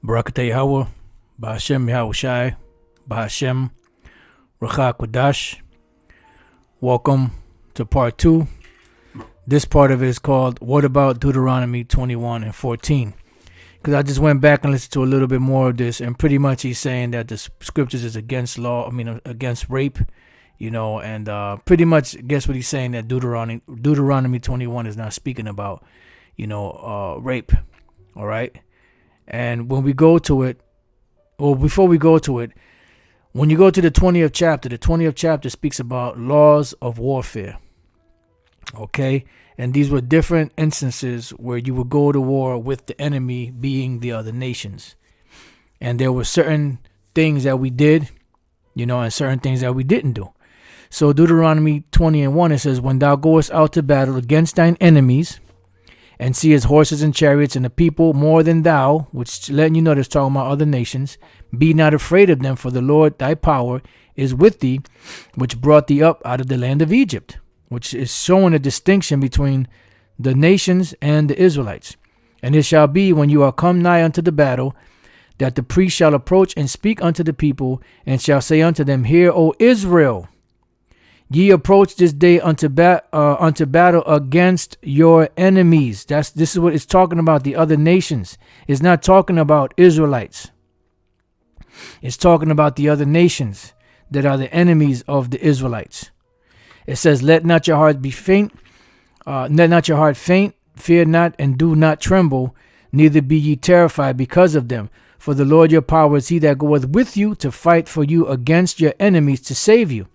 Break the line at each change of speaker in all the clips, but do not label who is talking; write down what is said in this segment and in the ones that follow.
Barakatah Yahweh, Bahashem Yahushai, Bahashem Racha Kodash. Welcome to part 2. This part of it is called What About Deuteronomy 21 and 14? Because I just went back and listened to a little bit more of this, and pretty much he's saying that the scriptures is against against rape, and pretty much guess what he's saying, that Deuteronomy 21 is not speaking about, rape. All right. And when we go to it, or before we go to it, when you go to the 20th chapter speaks about laws of warfare. Okay. And these were different instances where you would go to war with the enemy being the other nations. And there were certain things that we did, and certain things that we didn't do. So Deuteronomy 20 and 1, it says, when thou goest out to battle against thine enemies, and seest horses and chariots and the people more than thou, which letting you know that's talking about other nations, be not afraid of them, for the Lord thy power is with thee, which brought thee up out of the land of Egypt, which is showing a distinction between the nations and the Israelites. And it shall be, when you are come nigh unto the battle, that the priest shall approach and speak unto the people, and shall say unto them, Hear, O Israel, ye approach this day unto battle against your enemies. This is what it's talking about, the other nations. It's not talking about Israelites. It's talking about the other nations that are the enemies of the Israelites. It says, Let not your heart be faint, let not your heart faint, fear not, and do not tremble, neither be ye terrified because of them. For the Lord your power is he that goeth with you to fight for you against your enemies to save you.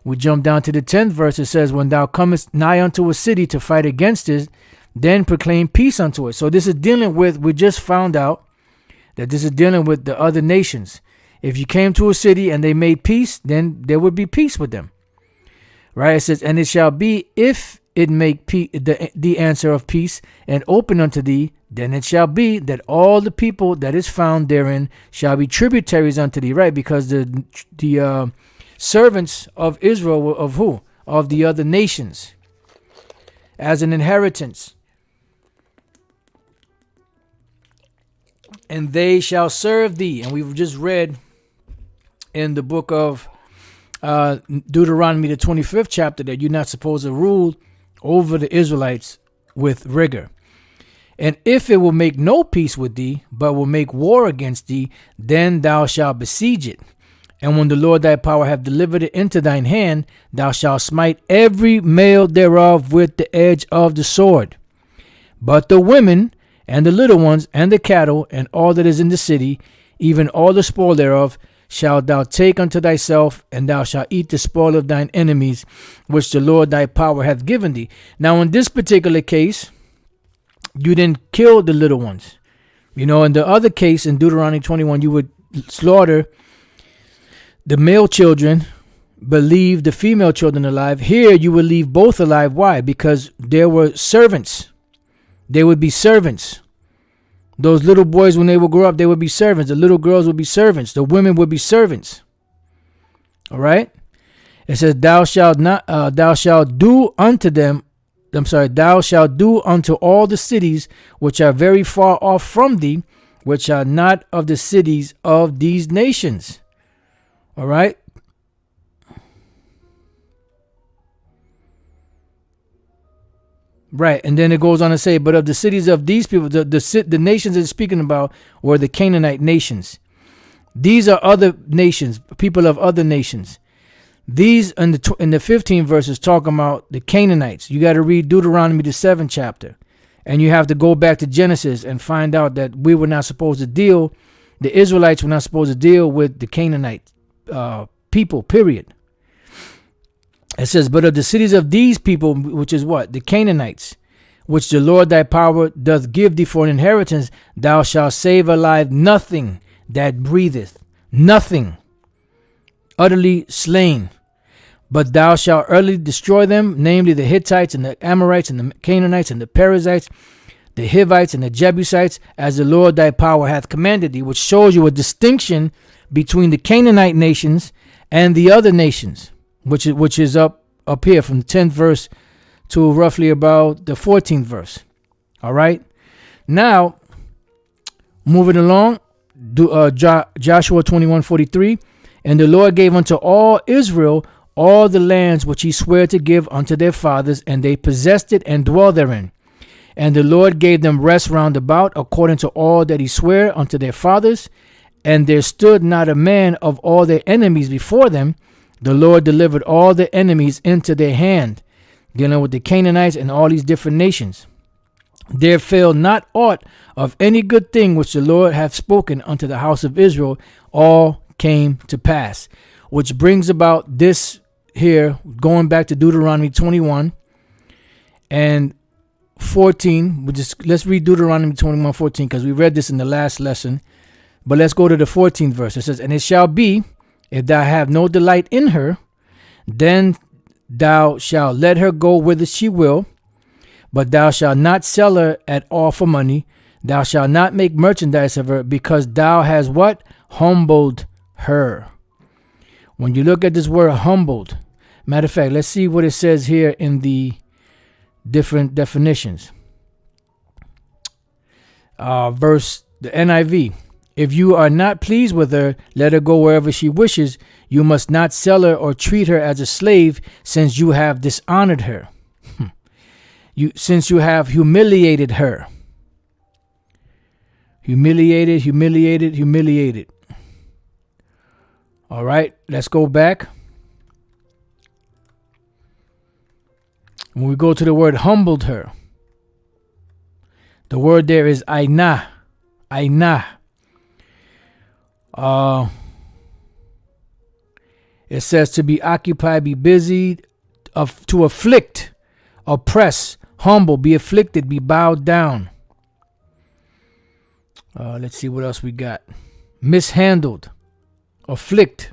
We jump down to the 10th verse. It says, when thou comest nigh unto a city to fight against it, then proclaim peace unto it. So this is dealing with, we just found out that this is dealing with the other nations. If you came to a city and they made peace, then there would be peace with them. Right? It says, and it shall be, if it make the answer of peace and open unto thee, then it shall be that all the people that is found therein shall be tributaries unto thee. Right? Because the servants of Israel were of who? Of the other nations, as an inheritance. And they shall serve thee. And we've just read in the book of Deuteronomy, the 25th chapter, that you're not supposed to rule over the Israelites with rigor. And if it will make no peace with thee, but will make war against thee, then thou shalt besiege it. And when the Lord thy power hath delivered it into thine hand, thou shalt smite every male thereof with the edge of the sword. But the women and the little ones and the cattle and all that is in the city, even all the spoil thereof, shalt thou take unto thyself, and thou shalt eat the spoil of thine enemies, which the Lord thy power hath given thee. Now in this particular case, you didn't kill the little ones. In the other case, in Deuteronomy 21, you would slaughter the male children, but leave the female children alive. Here you will leave both alive. Why? Because there were servants. They would be servants. Those little boys, when they would grow up, they would be servants. The little girls would be servants. The women would be servants. All right. It says, thou shalt do unto all the cities which are very far off from thee, which are not of the cities of these nations. All right. Right. And then it goes on to say, but of the cities of these people, the nations it's speaking about were the Canaanite nations. These are other nations, people of other nations. These in the 15th verses talking about the Canaanites. You got to read Deuteronomy, the 7th chapter. And you have to go back to Genesis and find out that we were not supposed to deal, the Israelites were not supposed to deal with the Canaanite people, period. It says, but of the cities of these people, which is what? The Canaanites, which the Lord thy power doth give thee for an inheritance, thou shalt save alive nothing that breatheth, nothing, utterly slain. But thou shalt utterly destroy them, namely the Hittites and the Amorites and the Canaanites and the Perizzites, the Hivites and the Jebusites, as the Lord thy power hath commanded thee, which shows you a distinction between the Canaanite nations and the other nations, which is up here from the 10th verse to roughly about the 14th verse. All right. Now, Moving along, Joshua 21:43. And the Lord gave unto all Israel all the lands which he sware to give unto their fathers, and they possessed it and dwell therein. And the Lord gave them rest round about, according to all that he sware unto their fathers. And there stood not a man of all their enemies before them. The Lord delivered all their enemies into their hand, dealing with the Canaanites and all these different nations. There failed not aught of any good thing which the Lord hath spoken unto the house of Israel, all came to pass. Which brings about this here, going back to Deuteronomy 21 and 14. Let's read Deuteronomy 21:14, because we read this in the last lesson. But let's go to the 14th verse. It says, And it shall be, if thou have no delight in her, then thou shalt let her go whither she will, but thou shalt not sell her at all for money. Thou shalt not make merchandise of her, because thou hast what? Humbled her. When you look at this word humbled, matter of fact, let's see what it says here in the different definitions. The NIV. If you are not pleased with her, let her go wherever she wishes. You must not sell her or treat her as a slave, since you have dishonored her. Since you have humiliated her. Humiliated. All right, let's go back. When we go to the word humbled her, the word there is ainah. It says to be occupied, be busy, to afflict, oppress, humble, be afflicted, be bowed down. Let's see what else we got. Mishandled, afflict.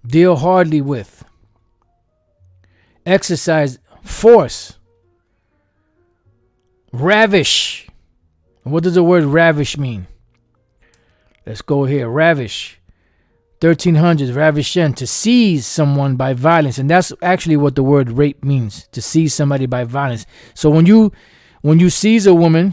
Deal hardly with. Exercise force. Ravish. What does the word ravish mean? Let's go here. Ravish. 1300s, ravishen, to seize someone by violence. And that's actually what the word rape means, to seize somebody by violence. So when you seize a woman,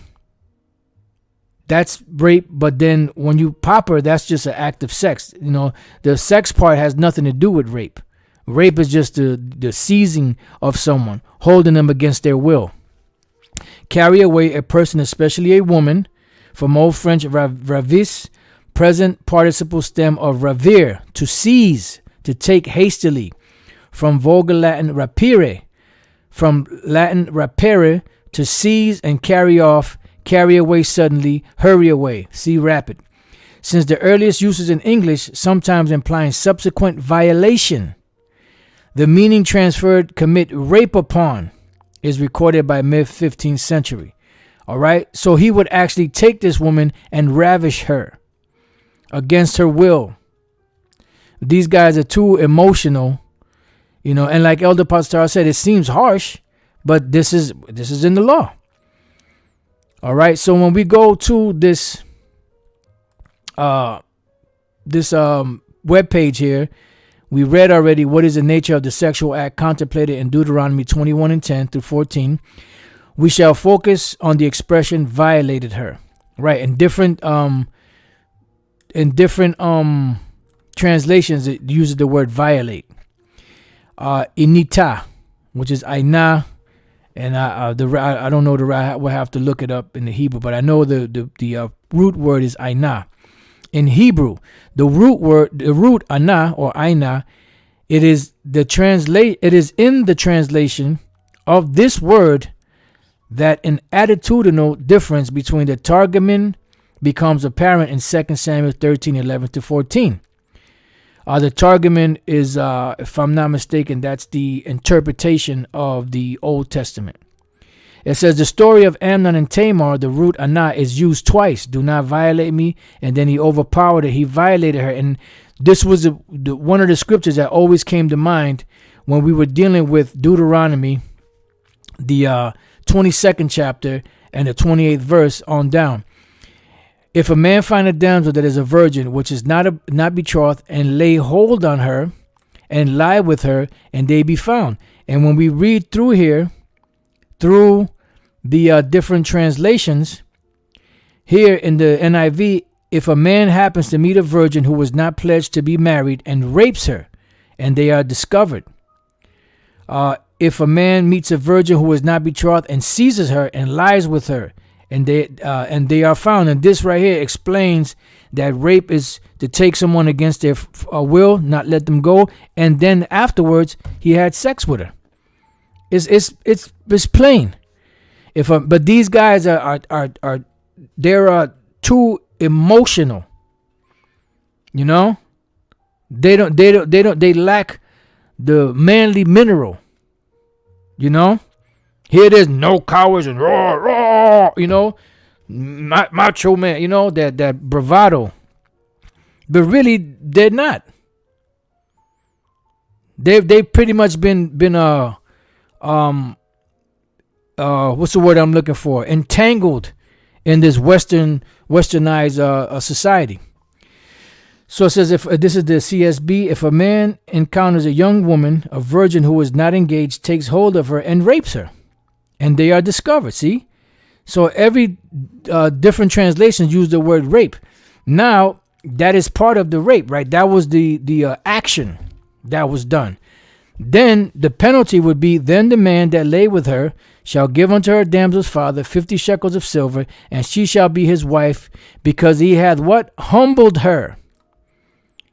that's rape. But then when you pop her, that's just an act of sex. You know, the sex part has nothing to do with rape. Rape is just the seizing of someone, holding them against their will. Carry away a person, especially a woman, from Old French ravis, present participle stem of ravir, to seize, to take hastily, from Vulgar Latin rapire, from Latin rapere, to seize and carry off, carry away suddenly, hurry away, see rapid. Since the earliest uses in English, sometimes implying subsequent violation, the meaning transferred commit rape upon is recorded by mid-15th century. All right, so he would actually take this woman and ravish her against her will. These guys are too emotional, and like Elder Pastor said, it seems harsh, but this is in the law. All right, so when we go to this web page here, we read already what is the nature of the sexual act contemplated in Deuteronomy 21 and 10 through 14. We shall focus on the expression violated her. Right, in different translations, it uses the word violate. Inita, which is aina, and I don't know we'll have to look it up in the Hebrew, but I know the root word is aina. In Hebrew, the root ana or aina, it is in the translation of this word that an attitudinal difference between the Targumim becomes apparent in 2 Samuel 13:11-14. The Targumim is, if I'm not mistaken, that's the interpretation of the Old Testament. It says the story of Amnon and Tamar, the root anah, is used twice. Do not violate me. And then he overpowered her. He violated her. And this was one of the scriptures that always came to mind when we were dealing with Deuteronomy, the 22nd chapter and the 28th verse on down. If a man find a damsel that is a virgin, which is not betrothed, and lay hold on her, and lie with her, and they be found, And when we read through here, through the different translations, here in the NIV, if a man happens to meet a virgin who was not pledged to be married and rapes her, and they are discovered. If a man meets a virgin who is not betrothed and seizes her and lies with her, and they are found. And this right here explains that rape is to take someone against their will, not let them go, and then afterwards he had sex with her. It's plain. But these guys are too emotional. You know, they lack the manly mineral. You know, here it is, no cowards and raw, you know, macho man, you know, that bravado. But really, they're not. They've pretty much been what's the word I'm looking for? Entangled in this westernized society. So it says, if this is the CSB, if a man encounters a young woman, a virgin who is not engaged, takes hold of her and rapes her, and they are discovered. See? So every different translations use the word rape. Now, that is part of the rape, right? That was the action that was done. Then the penalty would be, then the man that lay with her shall give unto her damsel's father 50 shekels of silver, and she shall be his wife, because he hath what? Humbled her.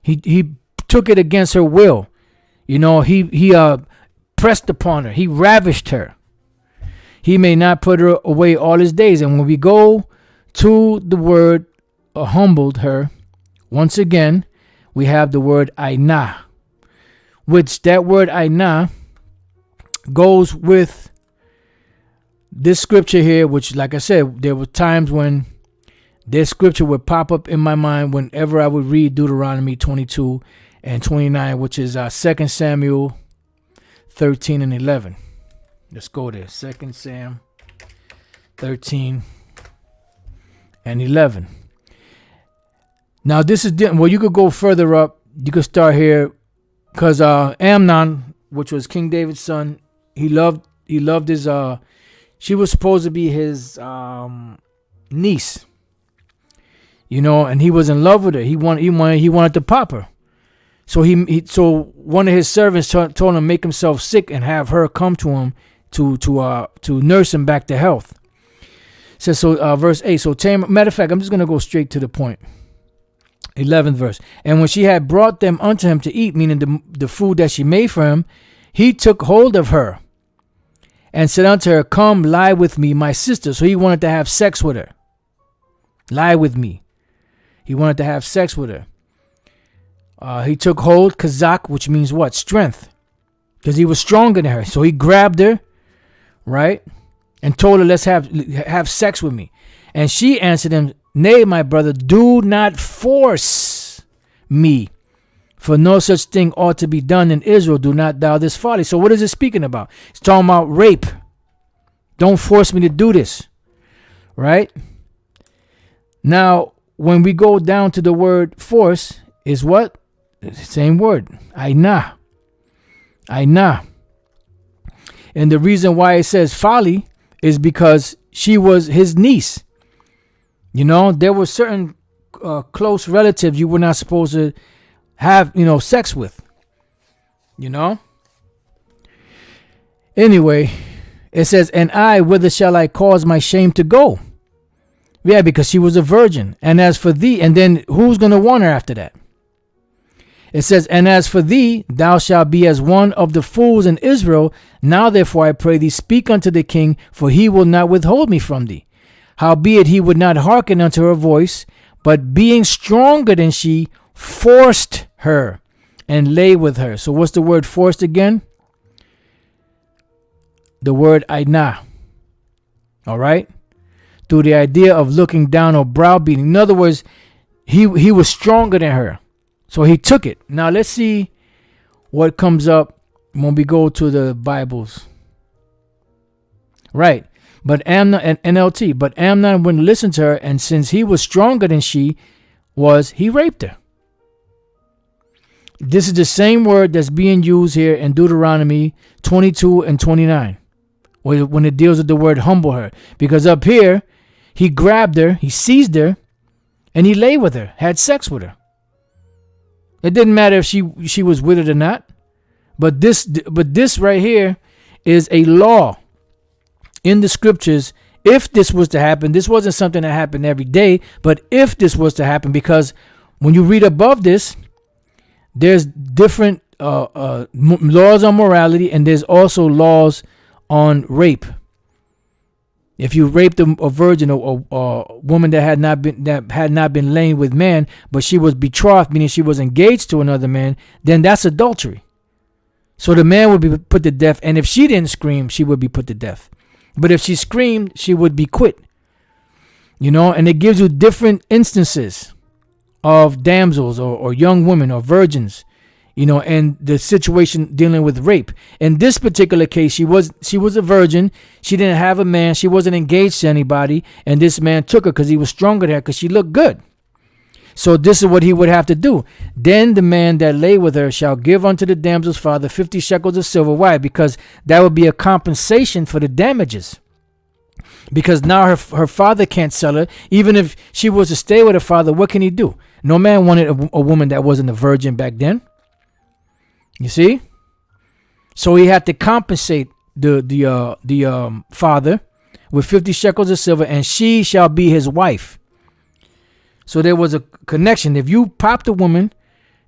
He took it against her will. You know, he pressed upon her. He ravished her. He may not put her away all his days. And when we go to the word humbled her, once again, we have the word ainah, which that word ainah goes with this scripture here, which, like I said, there were times when this scripture would pop up in my mind whenever I would read Deuteronomy 22 and 29, which is 2 Samuel 13 and 11. Let's go there. 2 Sam 13 and 11. Now, this is well, you could go further up. You could start here because Amnon, which was King David's son, he loved his. She was supposed to be his niece. You know, and he was in love with her. He wanted to pop her. So so one of his servants told him to make himself sick and have her come to him to nurse him back to health. Says so, verse 8. So Tamar, matter of fact, I'm just gonna go straight to the point. 11th verse. And when she had brought them unto him to eat, meaning the food that she made for him, he took hold of her and said unto her, come lie with me, my sister. So he wanted to have sex with her. Lie with me. He wanted to have sex with her. He took hold, kazak, which means what? Strength. Because he was stronger than her. So he grabbed her, right? And told her, let's have sex with me. And she answered him, nay, my brother, do not force me. For no such thing ought to be done in Israel. Do not thou this folly. So what is it speaking about? It's talking about rape. Don't force me to do this. Right? Now, when we go down to the word force, is what? It's the same word. Ainah. Ainah. And the reason why it says folly is because she was his niece. You know, there were certain close relatives you were not supposed to have, sex with. You know? Anyway, it says, and I, whither shall I cause my shame to go? Yeah, because she was a virgin. And as for thee, and then who's going to want her after that? It says, and as for thee, thou shalt be as one of the fools in Israel. Now therefore I pray thee, speak unto the king, for he will not withhold me from thee. Howbeit he would not hearken unto her voice, but being stronger than she, forced her and lay with her. So what's the word forced again? The word ainah. All right? Through the idea of looking down or browbeating. In other words, he was stronger than her. So he took it. Now let's see what comes up when we go to the Bibles. Right. But Amnon, and NLT, but Amnon wouldn't listen to her, and since he was stronger than she was, he raped her. This is the same word that's being used here in Deuteronomy 22 and 29 when it deals with the word humble her. Because up here, he grabbed her, he seized her, and he lay with her, had sex with her. It didn't matter if she was with it or not. But this right here is a law in the scriptures. If this was to happen, this wasn't something that happened every day, but if this was to happen, because when you read above this, there's different laws on morality, and there's also laws on rape. If you raped a virgin or a woman that had not been laying with man, but she was betrothed, meaning she was engaged to another man, then that's adultery. So the man would be put to death, and if she didn't scream, she would be put to death. But if she screamed, she would be quit. And it gives you different instances of damsels or young women or virgins, and the situation dealing with rape. In this particular case, she was a virgin. She didn't have a man. She wasn't engaged to anybody, and this man took her because he was stronger than her because she looked good. So this is what he would have to do. Then the man that lay with her shall give unto the damsel's father 50 shekels of silver. Why? Because that would be a compensation for the damages. Because now her father can't sell her. Even if she was to stay with her father, what can he do? No man wanted a woman that wasn't a virgin back then. You see? So he had to compensate the father with 50 shekels of silver, and she shall be his wife. So there was a connection. If you popped a woman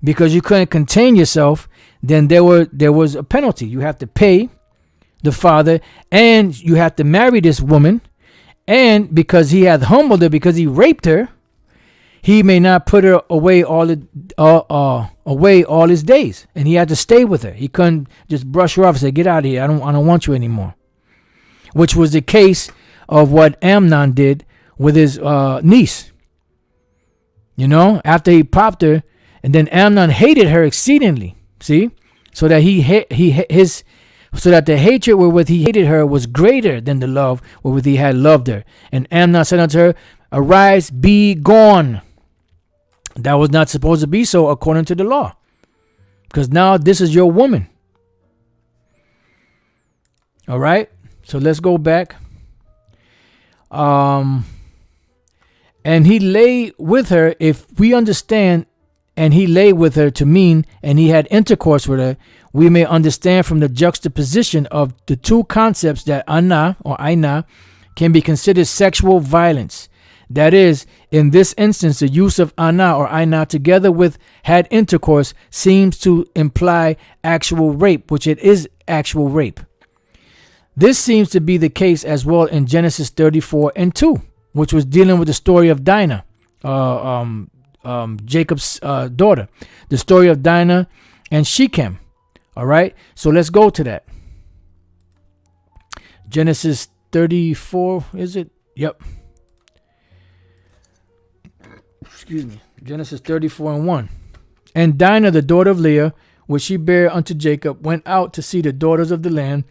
because you couldn't contain yourself, then there was a penalty. You have to pay the father, and you have to marry this woman. And because he had humbled her, because he raped her, he may not put her away all his days, and he had to stay with her. He couldn't just brush her off and say, "Get out of here! I don't want you anymore." Which was the case of what Amnon did with his niece. After he popped her, and then Amnon hated her exceedingly. See, so that so that the hatred wherewith he hated her was greater than the love wherewith he had loved her. And Amnon said unto her, "Arise, be gone." That was not supposed to be so according to the law, because now this is your woman. All right, so let's go back. And he lay with her, if we understand, and he lay with her to mean, and he had intercourse with her, we may understand from the juxtaposition of the two concepts that anna or aina can be considered sexual violence. That is, in this instance, the use of anna or aina together with had intercourse seems to imply actual rape, which it is actual rape. This seems to be the case as well in Genesis 34 and 2. Which was dealing with the story of Dinah, Jacob's daughter. The story of Dinah and Shechem. All right, so let's go to that. Genesis 34, is it? Yep. Excuse me. Genesis 34 and 1. And Dinah, the daughter of Leah, which she bare unto Jacob, went out to see the daughters of the land.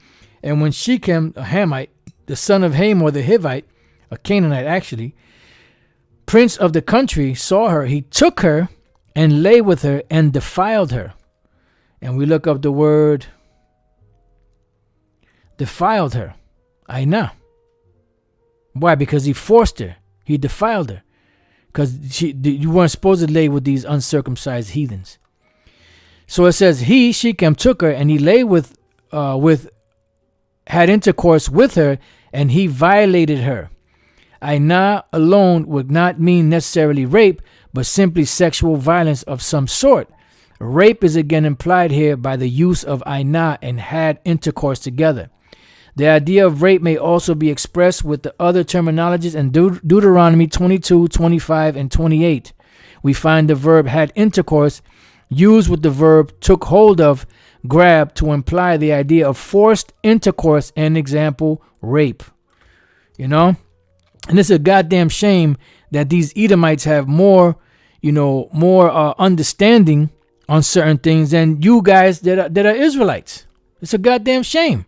And when Shechem, a Hamite, the son of Hamor the Hivite, a Canaanite actually, prince of the country, saw her, he took her and lay with her and defiled her. And we look up the word defiled her. Aina. Why? Because he forced her. He defiled her. Because you weren't supposed to lay with these uncircumcised heathens. So it says he, Shechem, took her and he lay had intercourse with her, and he violated her. Aina alone would not mean necessarily rape, but simply sexual violence of some sort. Rape is again implied here by the use of aina and had intercourse together. The idea of rape may also be expressed with the other terminologies in Deuteronomy 22, 25, and 28. We find the verb had intercourse used with the verb took hold of, grab, to imply the idea of forced intercourse, and example, rape. And it's a goddamn shame that these Edomites have more understanding on certain things than you guys that are Israelites. It's a goddamn shame.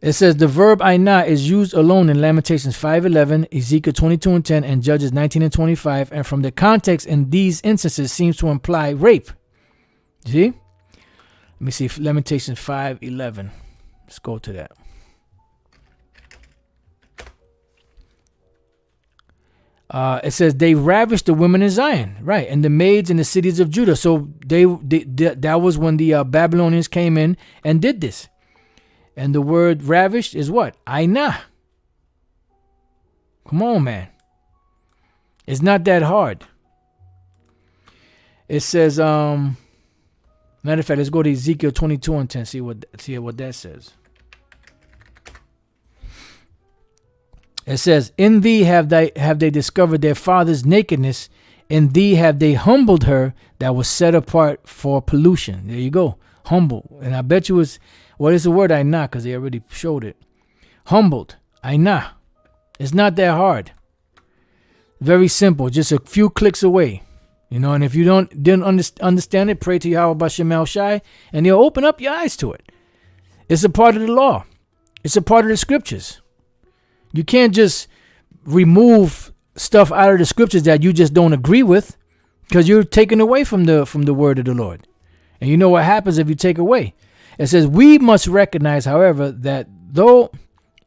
It says the verb ainah is used alone in Lamentations 5:11, Ezekiel 22:10, and Judges 19:25, and from the context in these instances seems to imply rape. See? Let me see, Lamentations 5:11. Let's go to that. It says they ravished the women in Zion, right, and the maids in the cities of Judah. So that was when the Babylonians came in and did this. And the word ravished is what? Ainah. Come on, man. It's not that hard. It says, matter of fact, let's go to Ezekiel 22:10. See what that says. It says, in thee have they discovered their father's nakedness. In thee have they humbled her that was set apart for pollution. There you go. Humble. And I bet you it's, what is the word ainah? Because they already showed it. Humbled. Ainah. It's not that hard. Very simple. Just a few clicks away. You know, and if you didn't understand it, pray to Yahweh Bashem El Shai, and he'll open up your eyes to it. It's a part of the law. It's a part of the scriptures. You can't just remove stuff out of the scriptures that you just don't agree with, because you're taken away from the word of the Lord. And you know what happens if you take away. It says, we must recognize, however, that though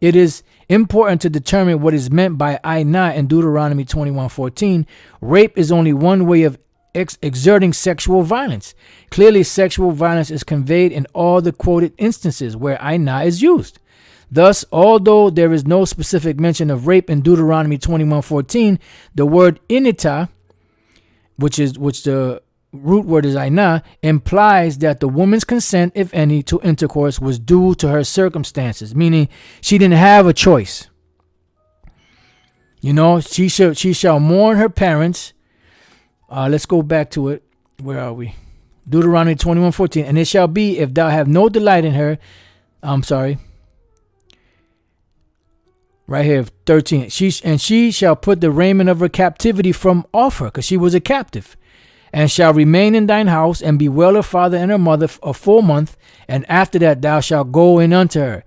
it is important to determine what is meant by ainah in Deuteronomy 21:14, rape is only one way of exerting sexual violence. Clearly, sexual violence is conveyed in all the quoted instances where ainah is used. Thus, although there is no specific mention of rape in Deuteronomy 21:14, the word inita, which the root word is ainah, implies that the woman's consent, if any, to intercourse was due to her circumstances, meaning she didn't have a choice. You know, she shall mourn her parents. Let's go back to it. Where are we? Deuteronomy 21:14. And it shall be, if thou have no delight in her, right here, 13. She shall put the raiment of her captivity from off her, because she was a captive, and shall remain in thine house, and bewail her father and her mother a full month. And after that thou shalt go in unto her,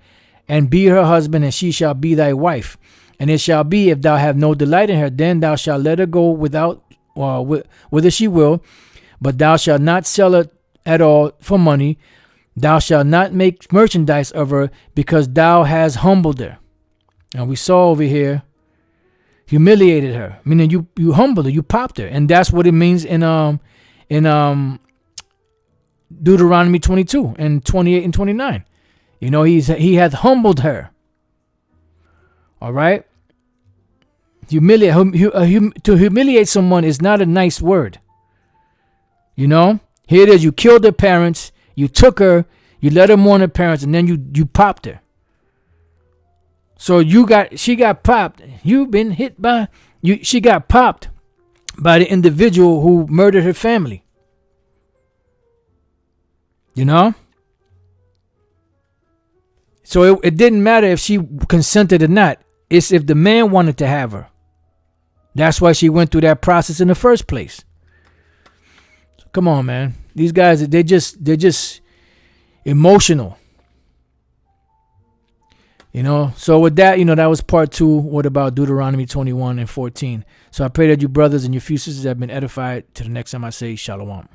and be her husband, and she shall be thy wife. And it shall be, if thou have no delight in her, then thou shalt let her go without, whither she will, but thou shalt not sell her at all for money. Thou shalt not make merchandise of her, because thou hast humbled her. Now we saw over here, humiliated her, meaning you humbled her, you popped her, and that's what it means in Deuteronomy 22 and 28 and 29. You know, he hath humbled her. All right, to humiliate someone is not a nice word. You know, here it is. You killed her parents, you took her, you let her mourn her parents, and then you popped her. So she got popped. You've been hit by she got popped by the individual who murdered her family. You know? So it didn't matter if she consented or not. It's if the man wanted to have her. That's why she went through that process in the first place. So come on, man. These guys, they're just emotional. You know, so with that, you know, that was part 2. What about Deuteronomy 21 and 14? So I pray that you brothers and your few sisters have been edified. Till the next time I say shalom.